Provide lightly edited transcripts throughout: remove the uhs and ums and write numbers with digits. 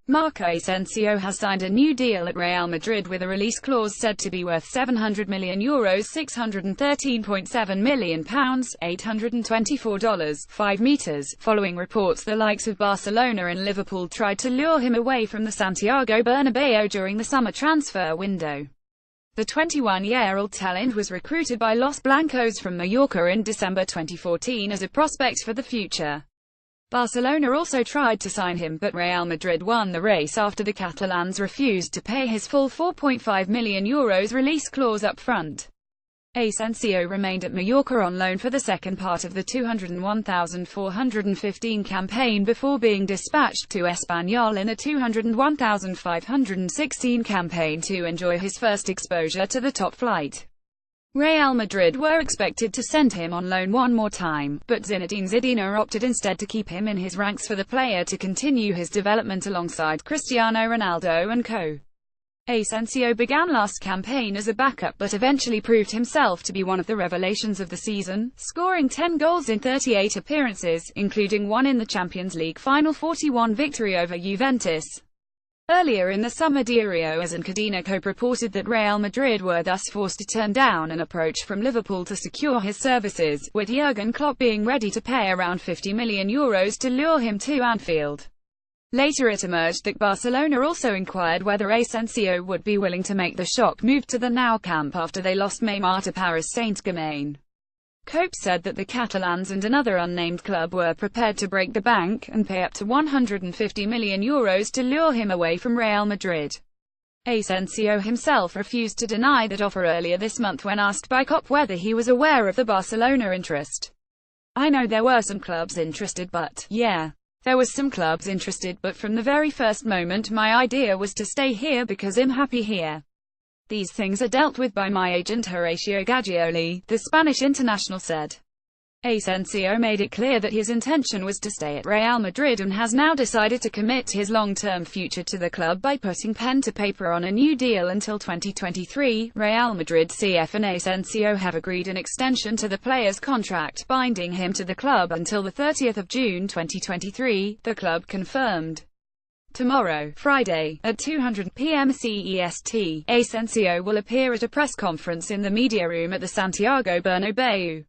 Marco Asensio has signed a new deal at Real Madrid with a release clause said to be worth €700 million, £613.7 million, $824, 5 meters, following reports the likes of Barcelona and Liverpool tried to lure him away from the Santiago Bernabeu during the summer transfer window. The 21-year-old talent was recruited by Los Blancos from Mallorca in December 2014 as a prospect for the future. Barcelona also tried to sign him, but Real Madrid won the race after the Catalans refused to pay his full €4.5 million release clause up front. Asensio remained at Mallorca on loan for the second part of the 201,415 campaign before being dispatched to Espanyol in the 201,516 campaign to enjoy his first exposure to the top flight. Real Madrid were expected to send him on loan one more time, but Zinedine Zidane opted instead to keep him in his ranks for the player to continue his development alongside Cristiano Ronaldo and co. Asensio began last campaign as a backup but eventually proved himself to be one of the revelations of the season, scoring 10 goals in 38 appearances, including one in the Champions League final 4-1 victory over Juventus. Earlier in the summer, Diario AS and Cadena COPE reported that Real Madrid were thus forced to turn down an approach from Liverpool to secure his services, with Jurgen Klopp being ready to pay around €50 million to lure him to Anfield. Later it emerged that Barcelona also inquired whether Asensio would be willing to make the shock move to the Nou Camp after they lost Neymar to Paris Saint-Germain. COPE said that the Catalans and another unnamed club were prepared to break the bank and pay up to €150 million to lure him away from Real Madrid. Asensio himself refused to deny that offer earlier this month when asked by COPE whether he was aware of the Barcelona interest. "I know there were some clubs interested, but, yeah, there was some clubs interested, but from the very first moment my idea was to stay here because I'm happy here. These things are dealt with by my agent Horacio Gagioli," the Spanish international said. Asensio made it clear that his intention was to stay at Real Madrid and has now decided to commit his long-term future to the club by putting pen to paper on a new deal until 2023. Real Madrid CF and Asensio have agreed an extension to the player's contract, binding him to the club until the 30th of June 2023, the club confirmed. Tomorrow, Friday, at 2:00 p.m. CEST, Asensio will appear at a press conference in the media room at the Santiago Bernabeu.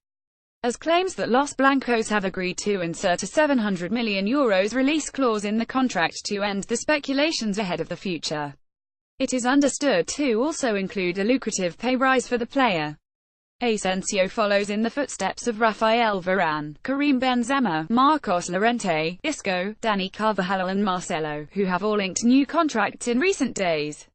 As claims that Los Blancos have agreed to insert a €700 million release clause in the contract to end the speculations ahead of the future. It is understood to also include a lucrative pay rise for the player. Asensio follows in the footsteps of Rafael Varane, Karim Benzema, Marcos Llorente, Isco, Dani Carvajal and Marcelo, who have all inked new contracts in recent days.